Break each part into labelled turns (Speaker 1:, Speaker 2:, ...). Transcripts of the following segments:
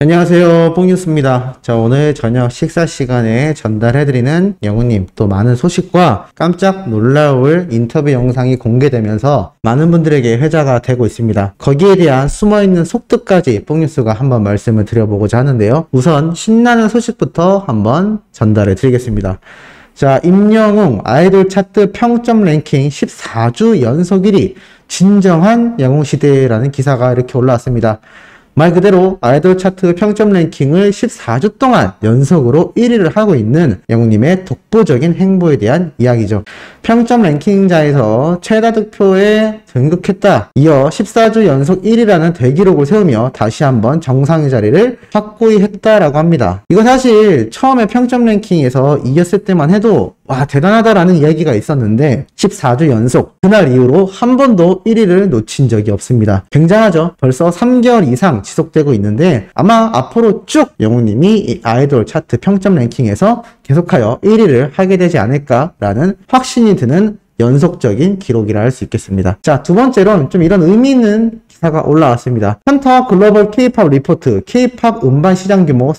Speaker 1: 안녕하세요, 뽕뉴스입니다. 자, 오늘 저녁 식사 시간에 전달해드리는 영우님 또 많은 소식과 깜짝 놀라울 인터뷰 영상이 공개되면서 많은 분들에게 회자가 되고 있습니다. 거기에 대한 숨어있는 속뜻까지 뽕뉴스가 한번 말씀을 드려보고자 하는데요. 우선 신나는 소식부터 한번 전달해드리겠습니다. 자, 임영웅 아이돌 차트 평점 랭킹 14주 연속 1위 진정한 영웅시대라는 기사가 이렇게 올라왔습니다. 말 그대로 아이돌 차트 평점 랭킹을 14주 동안 연속으로 1위를 하고 있는 영웅님의 독보적인 행보에 대한 이야기죠. 평점 랭킹자에서 최다 득표에 등극했다. 이어 14주 연속 1위라는 대기록을 세우며 다시 한번 정상의 자리를 확고히 했다라고 합니다. 이거 사실 처음에 평점 랭킹에서 이겼을 때만 해도 와, 대단하다라는 이야기가 있었는데 14주 연속 그날 이후로 한 번도 1위를 놓친 적이 없습니다. 굉장하죠. 벌써 3개월 이상 지속되고 있는데 아마 앞으로 쭉 영웅님이 이 아이돌 차트 평점 랭킹에서 계속하여 1위를 하게 되지 않을까라는 확신이 드는 연속적인 기록이라 할 수 있겠습니다. 자, 두 번째로는 좀 이런 의미 있는 기사가 올라왔습니다. 헌터 글로벌 K-팝 리포트 K-팝 음반 시장 규모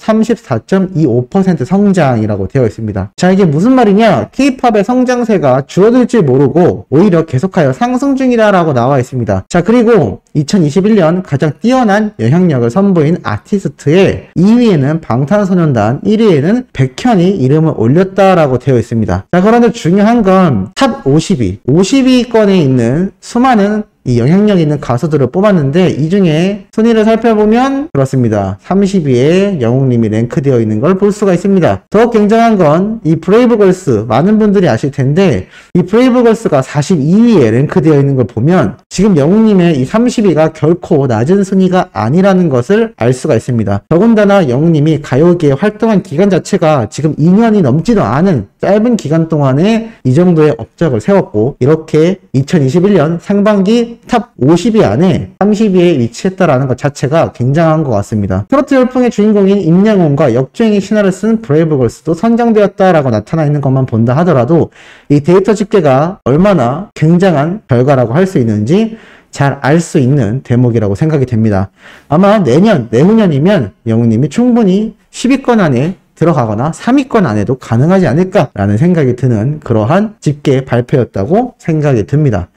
Speaker 1: 34.25% 성장이라고 되어 있습니다. 자, 이게 무슨 말이냐? K-팝의 성장세가 줄어들지 모르고 오히려 계속하여 상승 중이다라고 나와 있습니다. 자, 그리고 2021년 가장 뛰어난 영향력을 선보인 아티스트의 2위에는 방탄소년단, 1위에는 백현이 이름을 올렸다라고 되어 있습니다. 자, 그런데 중요한 건 탑 50위권에 있는 수많은 이 영향력 있는 가수들을 뽑았는데 이 중에 순위를 살펴보면 그렇습니다. 30위에 영웅님이 랭크되어 있는 걸 볼 수가 있습니다. 더욱 굉장한 건 이 브레이브걸스, 많은 분들이 아실 텐데 이 브레이브걸스가 42위에 랭크되어 있는 걸 보면 지금 영웅님의 이 30위가 결코 낮은 순위가 아니라는 것을 알 수가 있습니다. 더군다나 영웅님이 가요계에 활동한 기간 자체가 지금 2년이 넘지도 않은 짧은 기간 동안에 이 정도의 업적을 세웠고 이렇게 2021년 상반기 탑 50위 안에 30위에 위치했다라는 것 자체가 굉장한 것 같습니다. 트로트 열풍의 주인공인 임영웅과 역주행의 신화를 쓴 브레이브걸스도 선정되었다라고 나타나 있는 것만 본다 하더라도 이 데이터 집계가 얼마나 굉장한 결과라고 할 수 있는지 잘 알 수 있는 대목이라고 생각이 됩니다. 아마 내후년이면 영웅님이 충분히 10위권 안에 들어가거나 3위권 안에도 가능하지 않을까라는 생각이 드는 그러한 집계 발표였다고 생각이 듭니다.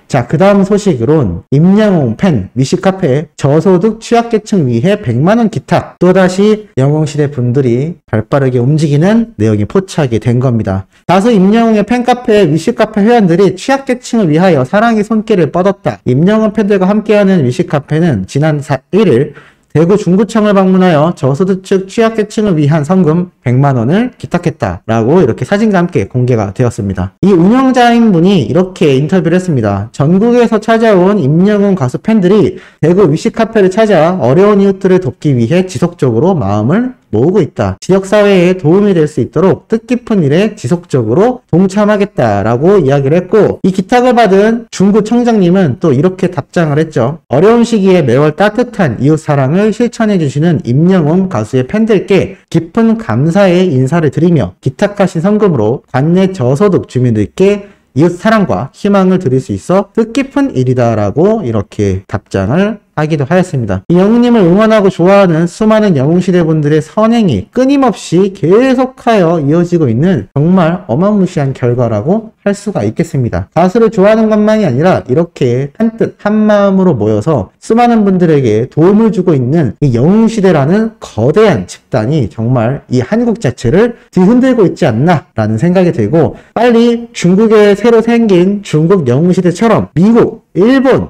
Speaker 1: 자, 그 다음 소식으론 임영웅 팬 미식카페에 저소득 취약계층 위해 100만원 기탁, 또다시 영웅시대 분들이 발빠르게 움직이는 내용이 포착이 된 겁니다. 가수 임영웅의 팬카페 미식카페 회원들이 취약계층을 위하여 사랑의 손길을 뻗었다. 임영웅 팬들과 함께하는 미식카페는 지난 1일 대구 중구청을 방문하여 저소득층 취약계층을 위한 성금 100만원을 기탁했다라고 이렇게 사진과 함께 공개가 되었습니다. 이 운영자인 분이 이렇게 인터뷰를 했습니다. 전국에서 찾아온 임영웅 가수 팬들이 대구 위시카페를 찾아 어려운 이웃들을 돕기 위해 지속적으로 마음을 모으고 있다. 지역사회에 도움이 될 수 있도록 뜻깊은 일에 지속적으로 동참하겠다라고 이야기를 했고 이 기탁을 받은 중구청장님은 또 이렇게 답장을 했죠. 어려운 시기에 매월 따뜻한 이웃사랑을 실천해주시는 임영웅 가수의 팬들께 깊은 감사의 인사를 드리며 기탁하신 성금으로 관내 저소득 주민들께 이웃 사랑과 희망을 드릴 수 있어 뜻깊은 일이다라고 이렇게 답장을 하기도 하였습니다. 이 영웅님을 응원하고 좋아하는 수많은 영웅시대분들의 선행이 끊임없이 계속하여 이어지고 있는 정말 어마무시한 결과라고 할 수가 있겠습니다. 가수를 좋아하는 것만이 아니라 이렇게 한뜻 한마음으로 모여서 수많은 분들에게 도움을 주고 있는 이 영웅시대라는 거대한 집단이 정말 이 한국 자체를 뒤흔들고 있지 않나 라는 생각이 들고 빨리 중국에 새로 생긴 중국 영웅시대처럼 미국, 일본,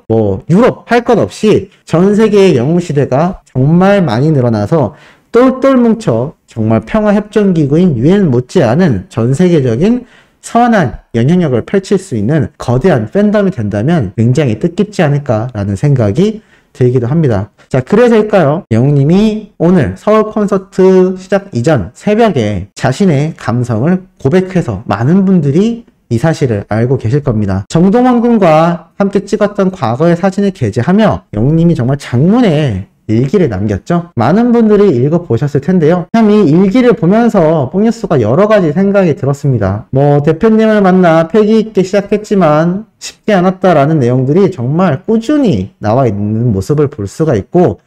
Speaker 1: 유럽 할 것 없이 전 세계의 영웅시대가 정말 많이 늘어나서 똘똘 뭉쳐 정말 평화협정기구인 UN 못지않은 전 세계적인 선한 영향력을 펼칠 수 있는 거대한 팬덤이 된다면 굉장히 뜻깊지 않을까라는 생각이 들기도 합니다. 자, 그래서일까요? 영웅님이 오늘 서울 콘서트 시작 이전 새벽에 자신의 감성을 고백해서 많은 분들이 이 사실을 알고 계실 겁니다. 정동원 군과 함께 찍었던 과거의 사진을 게재하며 영웅님이 정말 장문의 일기를 남겼죠. 많은 분들이 읽어보셨을 텐데요. 참 이 일기를 보면서 뽕뉴스가 여러가지 생각이 들었습니다. 대표님을 만나 패기있게 시작했지만 쉽지 않았다라는 내용들이 정말 꾸준히 나와 있는 모습을 볼 수가 있고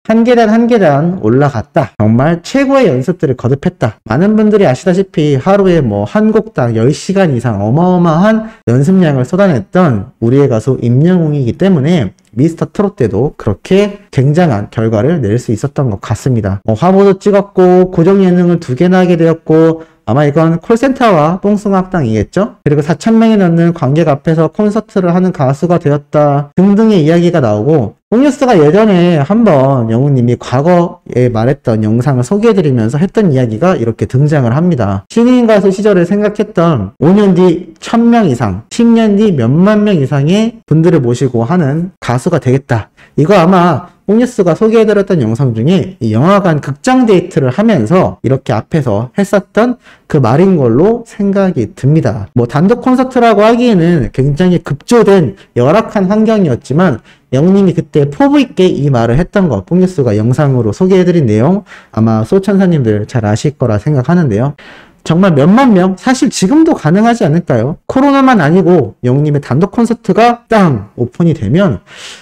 Speaker 1: 한 계단 한 계단 올라갔다. 정말 최고의 연습들을 거듭했다. 많은 분들이 아시다시피 하루에 뭐 한 곡당 10시간 이상 어마어마한 연습량을 쏟아냈던 우리의 가수 임영웅이기 때문에 미스터 트롯 때도 그렇게 굉장한 결과를 낼 수 있었던 것 같습니다. 화보도 찍었고 고정 예능을 2개나 하게 되었고 아마 이건 콜센터와 뽕숭아학당이겠죠? 그리고 4,000명이 넘는 관객 앞에서 콘서트를 하는 가수가 되었다 등등의 이야기가 나오고 뽕뉴스가 예전에 한번 영웅님이 과거에 말했던 영상을 소개해드리면서 했던 이야기가 이렇게 등장을 합니다. 신인 가수 시절을 생각했던 5년 뒤 1,000명 이상, 10년 뒤 몇만 명 이상의 분들을 모시고 하는 가수가 되겠다. 이거 아마 뽕뉴스가 소개해드렸던 영상 중에 이 영화관 극장 데이트를 하면서 이렇게 앞에서 했었던 그 말인 걸로 생각이 듭니다. 뭐 단독 콘서트라고 하기에는 굉장히 급조된 열악한 환경이었지만 영님이 그때 포부 있게 이 말을 했던 거 뽕뉴스가 영상으로 소개해드린 내용 아마 소천사님들 잘 아실 거라 생각하는데요. 정말 몇만 명? 사실 지금도 가능하지 않을까요? 코로나만 아니고 영웅님의 단독 콘서트가 땅 오픈이 되면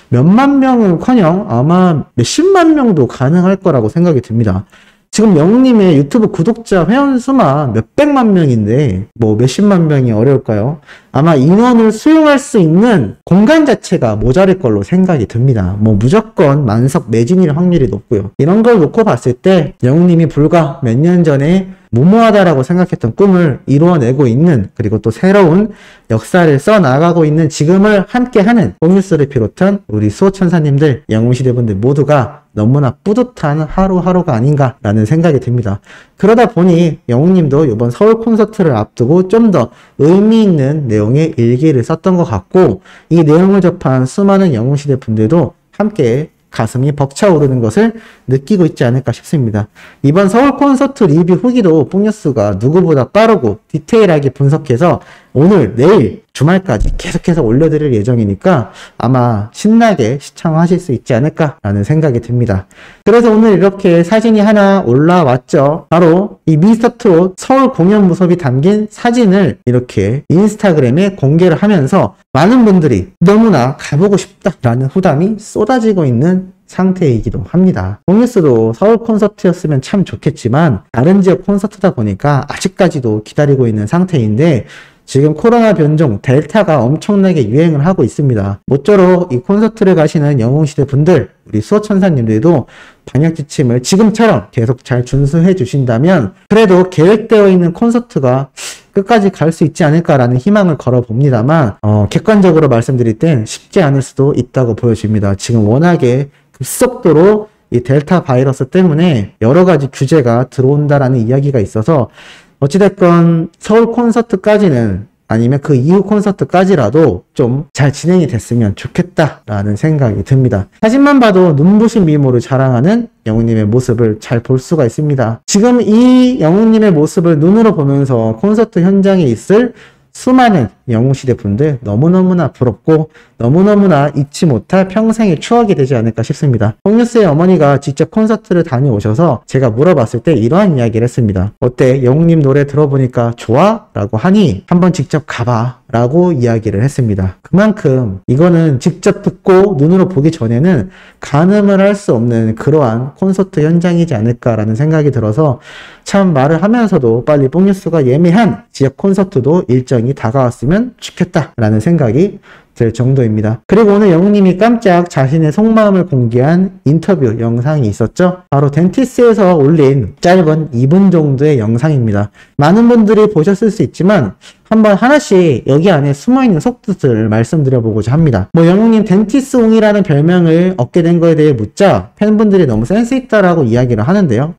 Speaker 1: 몇만 명은커녕 아마 몇십만 명도 가능할 거라고 생각이 듭니다. 지금 영웅님의 유튜브 구독자 회원 수만 몇백만 명인데 뭐 몇십만 명이 어려울까요? 아마 인원을 수용할 수 있는 공간 자체가 모자랄 걸로 생각이 듭니다. 뭐 무조건 만석 매진일 확률이 높고요. 이런 걸 놓고 봤을 때 영웅님이 불과 몇 년 전에 무모하다라고 생각했던 꿈을 이루어내고 있는 그리고 또 새로운 역사를 써나가고 있는 지금을 함께하는 뽕뉴스를 비롯한 우리 수호천사님들 영웅시대분들 모두가 너무나 뿌듯한 하루하루가 아닌가라는 생각이 듭니다. 그러다 보니 영웅님도 이번 서울 콘서트를 앞두고 좀 더 의미 있는 내용의 일기를 썼던 것 같고 이 내용을 접한 수많은 영웅시대 분들도 함께 가슴이 벅차오르는 것을 느끼고 있지 않을까 싶습니다. 이번 서울 콘서트 리뷰 후기도 뽕뉴스가 누구보다 빠르고 디테일하게 분석해서 오늘, 내일, 주말까지 계속해서 올려드릴 예정이니까 아마 신나게 시청하실 수 있지 않을까라는 생각이 듭니다. 그래서 오늘 이렇게 사진이 하나 올라왔죠. 바로 이 미스터 트롯 서울 공연 모습이 담긴 사진을 이렇게 인스타그램에 공개를 하면서 많은 분들이 너무나 가보고 싶다라는 후담이 쏟아지고 있는 상태이기도 합니다. 뽕뉴스도 서울 콘서트였으면 참 좋겠지만 다른 지역 콘서트다 보니까 아직까지도 기다리고 있는 상태인데 지금 코로나 변종 델타가 엄청나게 유행을 하고 있습니다. 모쪼록 이 콘서트를 가시는 영웅시대 분들, 우리 수호천사님들도 방역 지침을 지금처럼 계속 잘 준수해 주신다면 그래도 계획되어 있는 콘서트가 끝까지 갈 수 있지 않을까라는 희망을 걸어봅니다만 객관적으로 말씀드릴 땐 쉽지 않을 수도 있다고 보여집니다. 지금 워낙에 급속도로 이 델타 바이러스 때문에 여러 가지 규제가 들어온다라는 이야기가 있어서 어찌됐건 서울 콘서트까지는 아니면 그 이후 콘서트까지라도 좀 잘 진행이 됐으면 좋겠다라는 생각이 듭니다. 사진만 봐도 눈부신 미모를 자랑하는 영웅님의 모습을 잘 볼 수가 있습니다. 지금 이 영웅님의 모습을 눈으로 보면서 콘서트 현장에 있을 수많은 영웅시대 분들 너무너무나 부럽고 너무너무나 잊지 못할 평생의 추억이 되지 않을까 싶습니다. 뽕뉴스의 어머니가 직접 콘서트를 다녀오셔서 제가 물어봤을 때 이러한 이야기를 했습니다. 어때? 영웅님 노래 들어보니까 좋아? 라고 하니 한번 직접 가봐 라고 이야기를 했습니다. 그만큼 이거는 직접 듣고 눈으로 보기 전에는 가늠을 할 수 없는 그러한 콘서트 현장이지 않을까라는 생각이 들어서 참 말을 하면서도 빨리 뽕뉴스가 예매한 지역 콘서트도 일정이 다가왔으면 좋겠다라는 생각이 될 정도입니다. 그리고 오늘 영웅님이 깜짝 자신의 속마음을 공개한 인터뷰 영상이 있었죠. 바로 덴티스에서 올린 짧은 2분 정도의 영상입니다. 많은 분들이 보셨을 수 있지만 한번 하나씩 여기 안에 숨어있는 속뜻을 말씀드려보고자 합니다. 영웅님 덴티스옹이라는 별명을 얻게 된 거에 대해 묻자 팬분들이 너무 센스있다라고 이야기를 하는데요.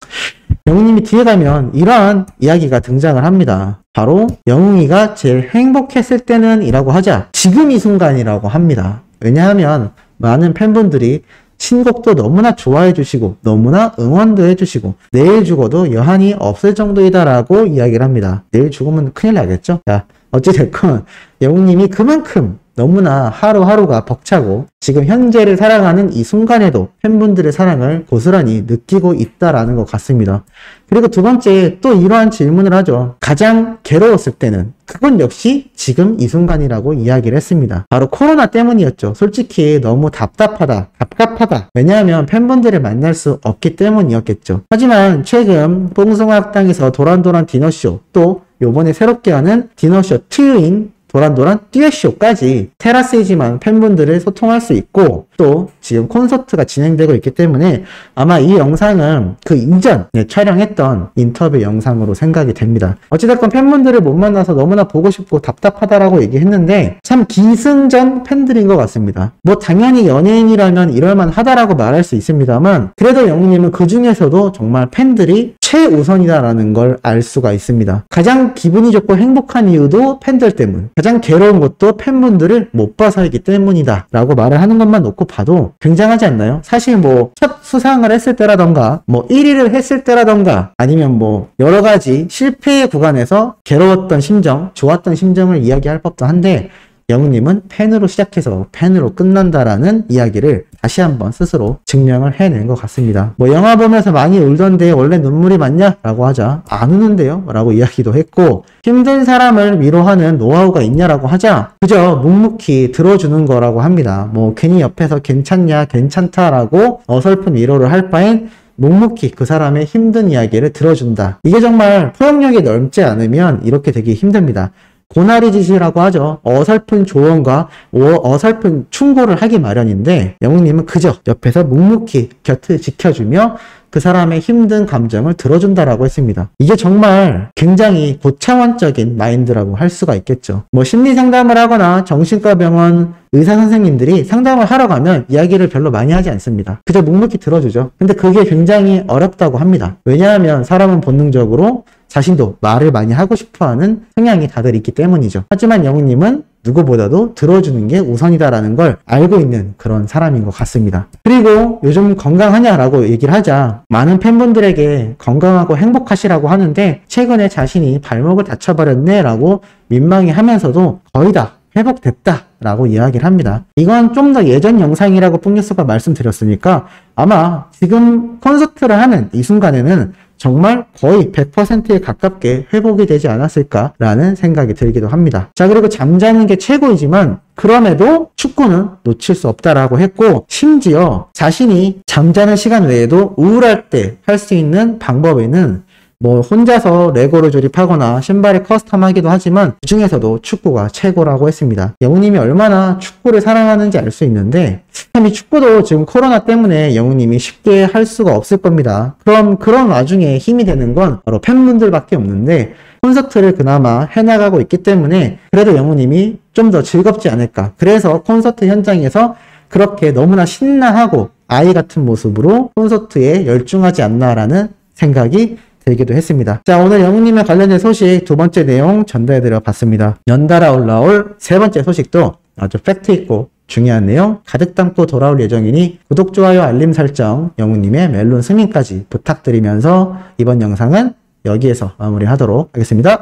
Speaker 1: 영웅님이 뒤에 가면 이러한 이야기가 등장을 합니다. 바로 영웅이가 제일 행복했을 때는 이라고 하자 지금 이 순간이라고 합니다. 왜냐하면 많은 팬분들이 신곡도 너무나 좋아해 주시고 너무나 응원도 해주시고 내일 죽어도 여한이 없을 정도이다 라고 이야기를 합니다. 내일 죽으면 큰일 나겠죠? 자, 어찌됐건 영웅님이 그만큼 너무나 하루하루가 벅차고 지금 현재를 살아가는 이 순간에도 팬분들의 사랑을 고스란히 느끼고 있다라는 것 같습니다. 그리고 두 번째 또 이러한 질문을 하죠. 가장 괴로웠을 때는? 그건 역시 지금 이 순간이라고 이야기를 했습니다. 바로 코로나 때문이었죠. 솔직히 너무 답답하다, 갑갑하다. 왜냐하면 팬분들을 만날 수 없기 때문이었겠죠. 하지만 최근 뽕숭아학당에서 도란도란 디너쇼, 또 요번에 새롭게 하는 디너쇼 2인 도란도란 듀엣쇼까지 테라스이지만 팬분들을 소통할 수 있고, 또 지금 콘서트가 진행되고 있기 때문에 아마 이 영상은 그 이전에 촬영했던 인터뷰 영상으로 생각이 됩니다. 어찌됐건 팬분들을 못 만나서 너무나 보고 싶고 답답하다라고 얘기했는데 참 기승전 팬들인 것 같습니다. 뭐 당연히 연예인이라면 이럴만 하다라고 말할 수 있습니다만, 그래도 영웅님은 그 중에서도 정말 팬들이 최우선이다라는 걸 알 수가 있습니다. 가장 기분이 좋고 행복한 이유도 팬들 때문, 가장 괴로운 것도 팬분들을 못 봐서이기 때문이다 라고 말을 하는 것만 놓고 봐도 굉장하지 않나요? 사실 뭐 첫 수상을 했을 때라던가 뭐 1위를 했을 때라던가 아니면 뭐 여러 가지 실패의 구간에서 괴로웠던 심정, 좋았던 심정을 이야기할 법도 한데, 영웅님은 팬으로 시작해서 팬으로 끝난다라는 이야기를 다시 한번 스스로 증명을 해낸 것 같습니다. 뭐 영화 보면서 많이 울던데 원래 눈물이 많냐? 라고 하자 안 우는데요? 라고 이야기도 했고, 힘든 사람을 위로하는 노하우가 있냐라고 하자 그저 묵묵히 들어주는 거라고 합니다. 뭐 괜히 옆에서 괜찮냐, 괜찮다라고 어설픈 위로를 할 바엔 묵묵히 그 사람의 힘든 이야기를 들어준다. 이게 정말 포용력이 넓지 않으면 이렇게 되기 힘듭니다. 고나리짓이라고 하죠. 어설픈 조언과 어설픈 충고를 하기 마련인데, 영웅님은 그저 옆에서 묵묵히 곁을 지켜주며 그 사람의 힘든 감정을 들어준다라고 했습니다. 이게 정말 굉장히 고차원적인 마인드라고 할 수가 있겠죠. 뭐 심리 상담을 하거나 정신과 병원 의사 선생님들이 상담을 하러 가면 이야기를 별로 많이 하지 않습니다. 그저 묵묵히 들어주죠. 근데 그게 굉장히 어렵다고 합니다. 왜냐하면 사람은 본능적으로 자신도 말을 많이 하고 싶어하는 성향이 다들 있기 때문이죠. 하지만 영웅님은 누구보다도 들어주는 게 우선이다라는 걸 알고 있는 그런 사람인 것 같습니다. 그리고 요즘 건강하냐라고 얘기를 하자 많은 팬분들에게 건강하고 행복하시라고 하는데, 최근에 자신이 발목을 다쳐버렸네 라고 민망해 하면서도 거의 다 회복됐다 라고 이야기를 합니다. 이건 좀 더 예전 영상이라고 뽕뉴스가 말씀드렸으니까 아마 지금 콘서트를 하는 이 순간에는 정말 거의 100%에 가깝게 회복이 되지 않았을까라는 생각이 들기도 합니다. 자, 그리고 잠자는 게 최고이지만 그럼에도 축구는 놓칠 수 없다라고 했고, 심지어 자신이 잠자는 시간 외에도 우울할 때 할 수 있는 방법에는 뭐 혼자서 레고를 조립하거나 신발을 커스텀하기도 하지만 그 중에서도 축구가 최고라고 했습니다. 영웅님이 얼마나 축구를 사랑하는지 알 수 있는데, 참 이 축구도 지금 코로나 때문에 영웅님이 쉽게 할 수가 없을 겁니다. 그럼 그런 와중에 힘이 되는 건 바로 팬분들밖에 없는데, 콘서트를 그나마 해나가고 있기 때문에 그래도 영웅님이 좀 더 즐겁지 않을까. 그래서 콘서트 현장에서 그렇게 너무나 신나하고 아이 같은 모습으로 콘서트에 열중하지 않나라는 생각이 들기도 했습니다. 자, 오늘 영웅님에 관련된 소식 두 번째 내용 전달해드려 봤습니다. 연달아 올라올 세 번째 소식도 아주 팩트 있고 중요한 내용 가득 담고 돌아올 예정이니 구독, 좋아요, 알림 설정, 영웅님의 멜론 승인까지 부탁드리면서 이번 영상은 여기에서 마무리하도록 하겠습니다.